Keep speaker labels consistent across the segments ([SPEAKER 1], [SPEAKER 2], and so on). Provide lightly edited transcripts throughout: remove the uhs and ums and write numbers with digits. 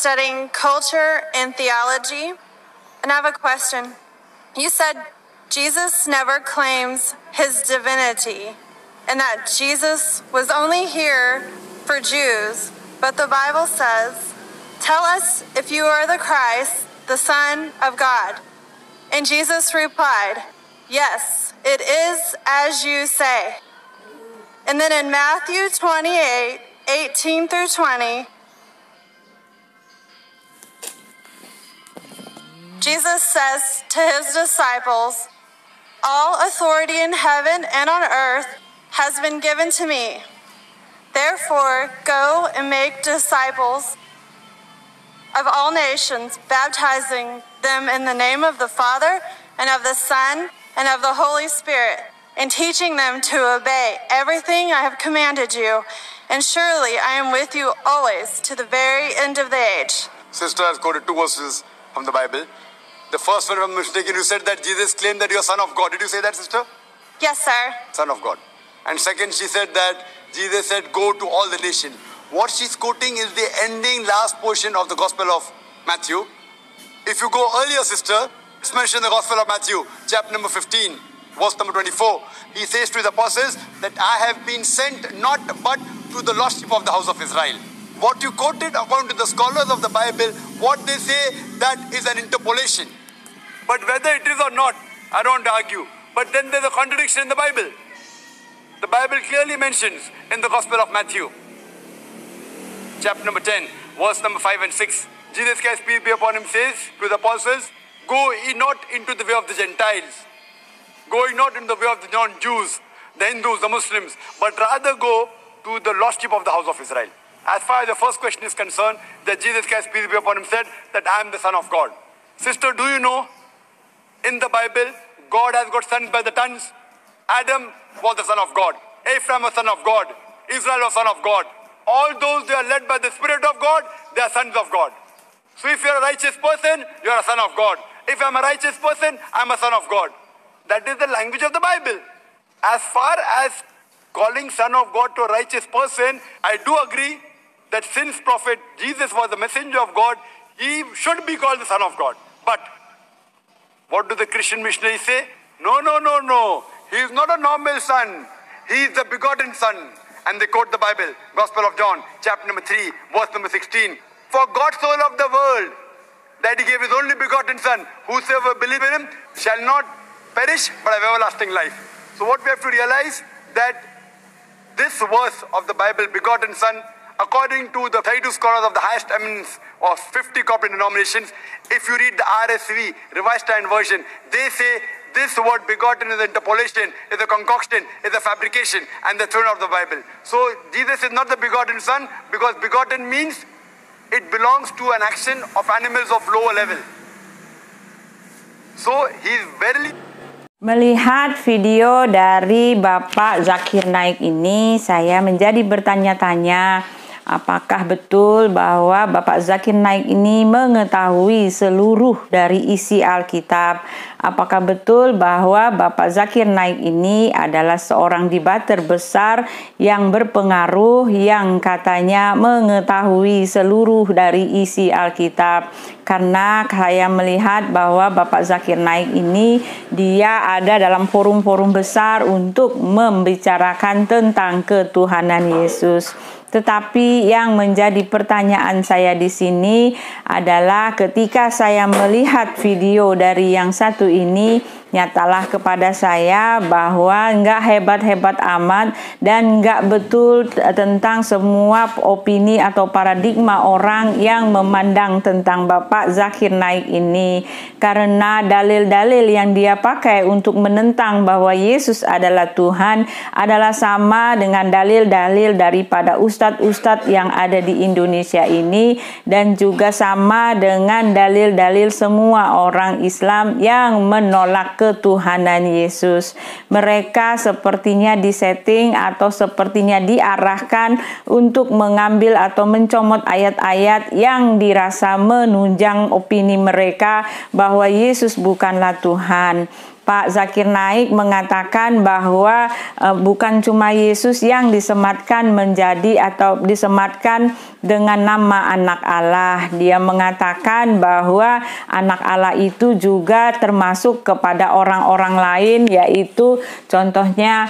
[SPEAKER 1] studying culture and theology, and I have a question. You said Jesus never claims his divinity, and that Jesus was only here for Jews, but the Bible says, "Tell us if you are the Christ, the Son of God." And Jesus replied, "Yes, it is as you say." And then in Matthew 28:18 through 20, Jesus says to his disciples, "All authority in heaven and on earth has been given to me. Therefore, go and make disciples of all nations, baptizing them in the name of the Father and of the Son and of the Holy Spirit, and teaching them to obey everything I have commanded you. And surely I am with you always to the very end of the age."
[SPEAKER 2] Sister has quoted two verses from the Bible. The first one, if I'm mistaken, you said that Jesus claimed that you are Son of God. Did you say that, sister?
[SPEAKER 1] Yes, sir.
[SPEAKER 2] Son of God. And second, she said that Jesus said, "Go to all the nations." What she's quoting is the ending last portion of the Gospel of Matthew. If you go earlier, sister, it's mentioned in the Gospel of Matthew, chapter number 15, verse number 24. He says to the apostles that I have been sent not but to the lost sheep of the house of Israel. What you quoted, according to the scholars of the Bible, what they say, that is an interpolation. But whether it is or not, I don't argue. But then there's a contradiction in the Bible. The Bible clearly mentions in the Gospel of Matthew, chapter number 10, verse number 5 and 6. Jesus Christ, peace be upon him, says to the apostles, "Go ye not into the way of the Gentiles, go ye not into the way of the non-Jews, the Hindus, the Muslims, but rather go to the lost sheep of the house of Israel." As far as the first question is concerned, that Jesus Christ, peace be upon him, said that I am the Son of God. Sister, do you know, in the Bible, God has got sons by the tons. Adam was the son of God. Ephraim was son of God. Israel was son of God. All those they are led by the Spirit of God, they are sons of God. So if you are a righteous person, you are a son of God. If I am a righteous person, I am a son of God. That is the language of the Bible. As far as calling son of God to a righteous person, I do agree that since prophet Jesus was the messenger of God, he should be called the Son of God. But what do the Christian missionaries say? No, no, no, no. He is not a normal son. He is the begotten son. And they quote the Bible, Gospel of John, chapter number 3, verse number 16. "For God so loved the world that he gave his only begotten son. Whosoever believes in him shall not perish but have everlasting life." So what we have to realize, that this verse of the Bible, begotten son, according to the 32 scholars of the highest eminence of 50 corporate denominations, if you read the RSV, Revised Standard Version, they say this word begotten is an interpolation, is a concoction, is a fabrication, and the thrown out of the Bible. So Jesus is not the begotten son, because begotten means it belongs to an action of animals of lower level. So he is verily.
[SPEAKER 3] Melihat video dari Bapak Zakir Naik ini, saya menjadi bertanya-tanya, apakah betul bahwa Bapak Zakir Naik ini mengetahui seluruh dari isi Alkitab? Apakah betul bahwa Bapak Zakir Naik ini adalah seorang debater besar yang berpengaruh, yang katanya mengetahui seluruh dari isi Alkitab? Karena saya melihat bahwa Bapak Zakir Naik ini, dia ada dalam forum-forum besar untuk membicarakan tentang ketuhanan Yesus. Tetapi yang menjadi pertanyaan saya di sini adalah ketika saya melihat video dari yang satu ini, nyatalah kepada saya bahwa enggak hebat-hebat amat dan enggak betul tentang semua opini atau paradigma orang yang memandang tentang Bapak Zakir Naik ini, karena dalil-dalil yang dia pakai untuk menentang bahwa Yesus adalah Tuhan adalah sama dengan dalil-dalil daripada ustadz-ustadz yang ada di Indonesia ini, dan juga sama dengan dalil-dalil semua orang Islam yang menolak ketuhanan Yesus. Mereka sepertinya disetting atau sepertinya diarahkan untuk mengambil atau mencomot ayat-ayat yang dirasa menunjang opini mereka bahwa Yesus bukanlah Tuhan. Pak Zakir Naik mengatakan bahwa bukan cuma Yesus yang disematkan menjadi atau disematkan dengan nama anak Allah. Dia mengatakan bahwa anak Allah itu juga termasuk kepada orang-orang lain, yaitu contohnya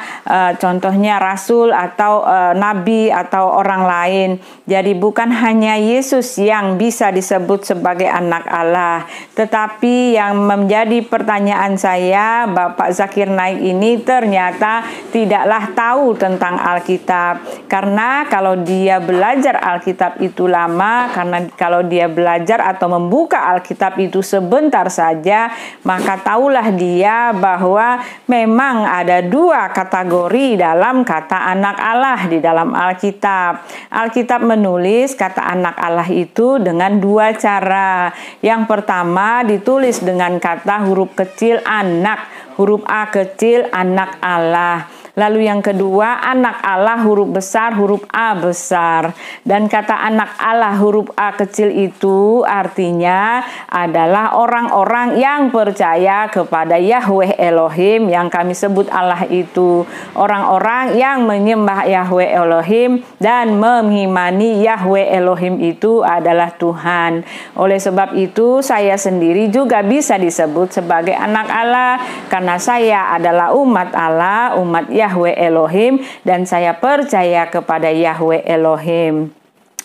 [SPEAKER 3] rasul atau nabi atau orang lain. Jadi bukan hanya Yesus yang bisa disebut sebagai anak Allah, tetapi yang menjadi pertanyaan saya, Bapak Zakir Naik ini ternyata tidaklah tahu tentang Alkitab. Karena kalau dia belajar Alkitab itu lama, karena kalau dia belajar atau membuka Alkitab itu sebentar saja, maka tahulah dia bahwa memang ada dua kategori dalam kata anak Allah di dalam Alkitab. Alkitab menulis kata anak Allah itu dengan dua cara. Yang pertama ditulis dengan kata huruf kecil anak, huruf A kecil anak Allah. Lalu yang kedua, anak Allah huruf besar, huruf A besar. Dan kata anak Allah huruf A kecil itu artinya adalah orang-orang yang percaya kepada Yahweh Elohim, yang kami sebut Allah itu. Orang-orang yang menyembah Yahweh Elohim dan mengimani Yahweh Elohim itu adalah Tuhan. Oleh sebab itu, saya sendiri juga bisa disebut sebagai anak Allah karena saya adalah umat Allah, umat Yahweh Elohim, dan saya percaya kepada Yahweh Elohim.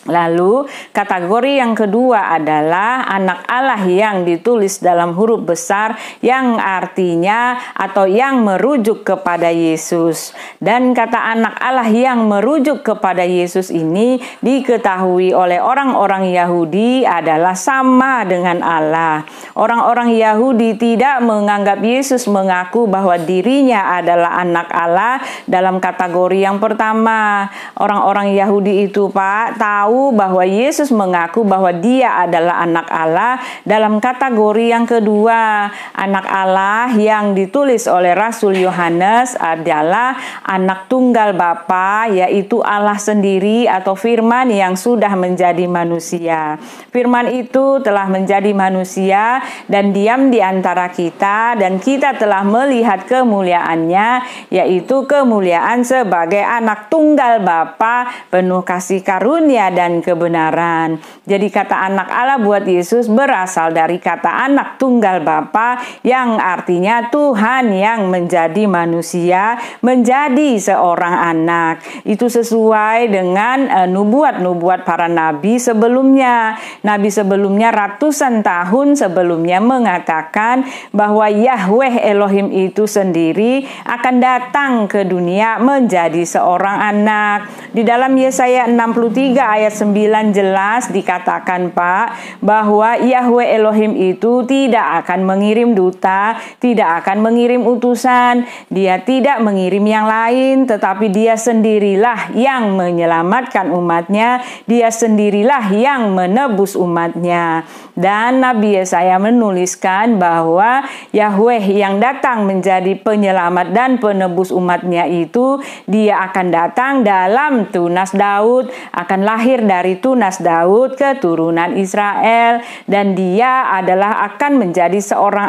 [SPEAKER 3] Lalu kategori yang kedua adalah anak Allah yang ditulis dalam huruf besar, yang artinya atau yang merujuk kepada Yesus. Dan kata anak Allah yang merujuk kepada Yesus ini diketahui oleh orang-orang Yahudi adalah sama dengan Allah. Orang-orang Yahudi tidak menganggap Yesus mengaku bahwa dirinya adalah anak Allah dalam kategori yang pertama. Orang-orang Yahudi itu, Pak, tahu bahwa Yesus mengaku bahwa dia adalah anak Allah dalam kategori yang kedua. Anak Allah yang ditulis oleh Rasul Yohanes adalah anak tunggal Bapa, yaitu Allah sendiri atau Firman yang sudah menjadi manusia. Firman itu telah menjadi manusia dan diam di antara kita, dan kita telah melihat kemuliaannya, yaitu kemuliaan sebagai anak tunggal Bapa, penuh kasih karunia dan kebenaran. Jadi kata anak Allah buat Yesus berasal dari kata anak tunggal Bapa, yang artinya Tuhan yang menjadi manusia, menjadi seorang anak. Itu sesuai dengan nubuat-nubuat para nabi sebelumnya. Nabi sebelumnya ratusan tahun sebelumnya mengatakan bahwa Yahweh Elohim itu sendiri akan datang ke dunia menjadi seorang anak. Di dalam Yesaya 63 ayat 9 jelas dikatakan, Pak, bahwa Yahweh Elohim itu tidak akan mengirim duta, tidak akan mengirim utusan. Dia tidak mengirim yang lain, tetapi dia sendirilah yang menyelamatkan umatnya. Dia sendirilah yang menebus umatnya. Dan Nabi Yesaya menuliskan bahwa Yahweh yang datang menjadi penyelamat dan penebus umatnya itu, dia akan datang dalam tunas Daud, akan lahir dari tunas Daud, keturunan Israel, dan dia adalah akan menjadi seorang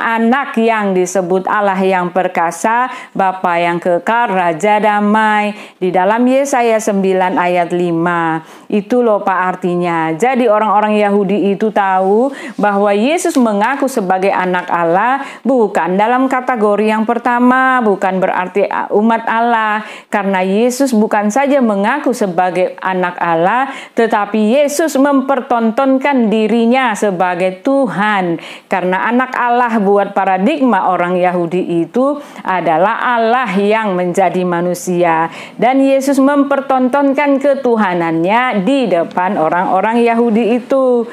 [SPEAKER 3] anak yang disebut Allah yang perkasa, Bapa yang kekal, Raja damai. Di dalam Yesaya 9 ayat 5. Itu loh Pak artinya. Jadi orang-orang Yahudi itu tahu bahwa Yesus mengaku sebagai anak Allah bukan dalam kategori yang pertama, bukan berarti umat Allah, karena Yesus bukan saja mengaku sebagai anak Allah, tetapi Yesus mempertontonkan dirinya sebagai Tuhan. Karena anak Allah buat paradigma orang Yahudi itu adalah Allah yang menjadi manusia, dan Yesus mempertontonkan ketuhanannya di depan orang-orang Yahudi itu.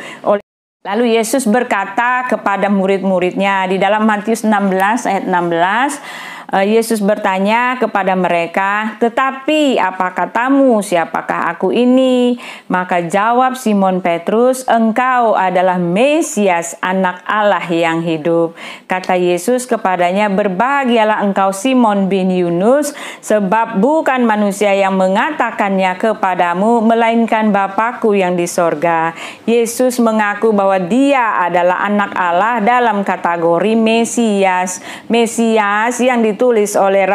[SPEAKER 3] Lalu Yesus berkata kepada murid-muridnya di dalam Matius 16 ayat 16, Yesus bertanya kepada mereka, "Tetapi apa katamu, siapakah aku ini?" Maka jawab Simon Petrus, "Engkau adalah Mesias, Anak Allah yang hidup." Kata Yesus kepadanya, "Berbahagialah engkau Simon bin Yunus, sebab bukan manusia yang mengatakannya kepadamu, melainkan Bapa-Ku yang di sorga." Yesus mengaku bahwa dia adalah Anak Allah dalam kategori Mesias. Mesias yang ditulis oleh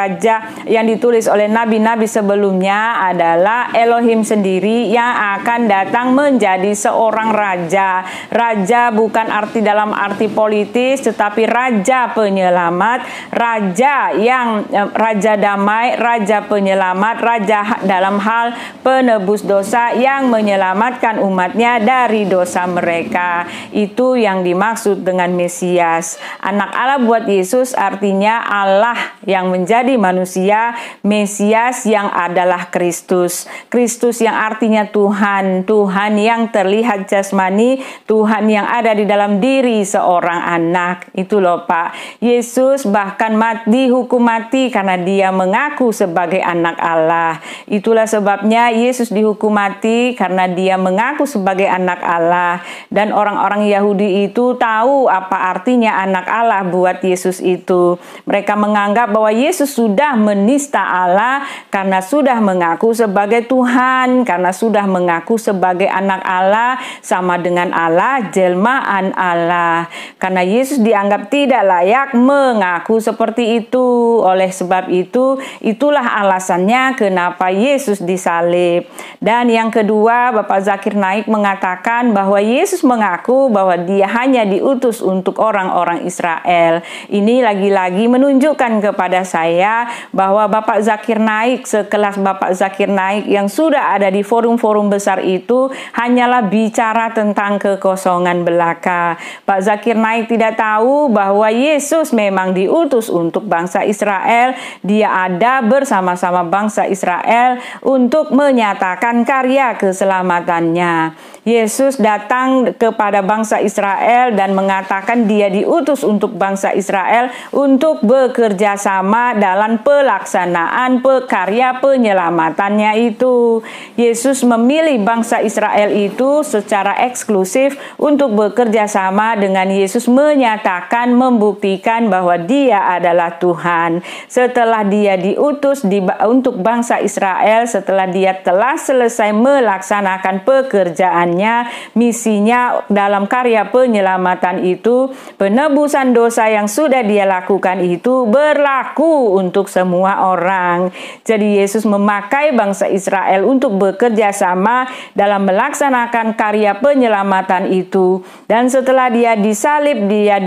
[SPEAKER 3] nabi-nabi sebelumnya adalah Elohim sendiri yang akan datang menjadi seorang raja. Raja bukan dalam arti politis, tetapi raja penyelamat, raja damai, raja penyelamat, raja dalam hal penebus dosa yang menyelamatkan umatnya dari dosa mereka. Itu yang dimaksud dengan Mesias. Anak Allah buat Yesus artinya Allah yang menjadi manusia, Mesias yang adalah Kristus. Kristus yang artinya Tuhan, Tuhan yang terlihat jasmani, Tuhan yang ada di dalam diri seorang anak. Itu loh Pak. Yesus bahkan dihukum mati karena dia mengaku sebagai anak Allah. Itulah sebabnya Yesus dihukum mati karena dia mengaku sebagai anak Allah. Dan orang-orang Yahudi itu tahu apa artinya anak Allah buat Yesus itu. Mereka menganggap bahwa Yesus sudah menista Allah karena sudah mengaku sebagai Tuhan, karena sudah mengaku sebagai anak Allah, sama dengan Allah, jelmaan Allah. Karena Yesus dianggap tidak layak mengaku seperti itu. Oleh sebab itu, itulah alasannya kenapa Yesus disalib. Dan yang kedua, Bapak Zakir Naik mengatakan bahwa Yesus mengaku bahwa dia hanya diutus untuk orang-orang Israel. Ini lagi-lagi menunjukkan kepada saya bahwa Bapak Zakir Naik, sekelas Bapak Zakir Naik yang sudah ada di forum-forum besar itu hanyalah bicara tentang kekosongan belaka. Pak Zakir Naik tidak tahu bahwa Yesus memang diutus untuk bangsa Israel. Dia ada bersama-sama bangsa Israel untuk menyatakan karya keselamatannya. Yesus datang kepada bangsa Israel dan mengatakan dia diutus untuk bangsa Israel untuk bekerja sama dalam pelaksanaan karya penyelamatannya itu. Yesus memilih bangsa Israel itu secara eksklusif untuk bekerja sama dengan Yesus menyatakan, membuktikan bahwa dia adalah Tuhan. Setelah dia diutus untuk bangsa Israel, setelah dia telah selesai melaksanakan pekerjaannya, misinya dalam karya penyelamatan itu, penebusan dosa yang sudah dia lakukan itu berlaku untuk semua orang. Jadi Yesus memakai bangsa Israel untuk bekerja sama dalam melaksanakan karya penyelamatan itu. Dan setelah dia disalib, dia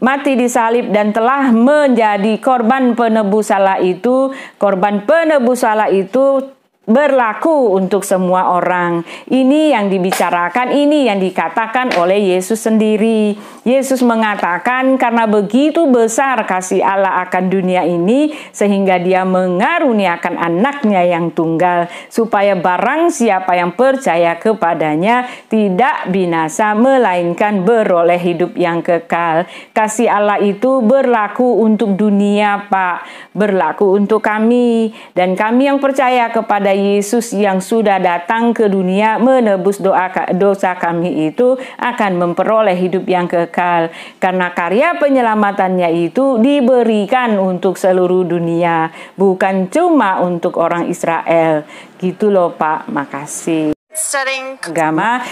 [SPEAKER 3] mati disalib dan telah menjadi korban penebus salah itu, korban penebus salah itu berlaku untuk semua orang. Ini yang dibicarakan, ini yang dikatakan oleh Yesus sendiri. Yesus mengatakan karena begitu besar kasih Allah akan dunia ini sehingga dia mengaruniakan anaknya yang tunggal, supaya barang siapa yang percaya kepadanya tidak binasa melainkan beroleh hidup yang kekal. Kasih Allah itu berlaku untuk dunia Pak, berlaku untuk kami, dan kami yang percaya kepada Yesus yang sudah datang ke dunia menebus dosa kami itu akan memperoleh hidup yang kekal. Karena karya penyelamatannya itu diberikan untuk seluruh dunia, bukan cuma untuk orang Israel. Gitu loh Pak, makasih.
[SPEAKER 1] Studying
[SPEAKER 3] Agama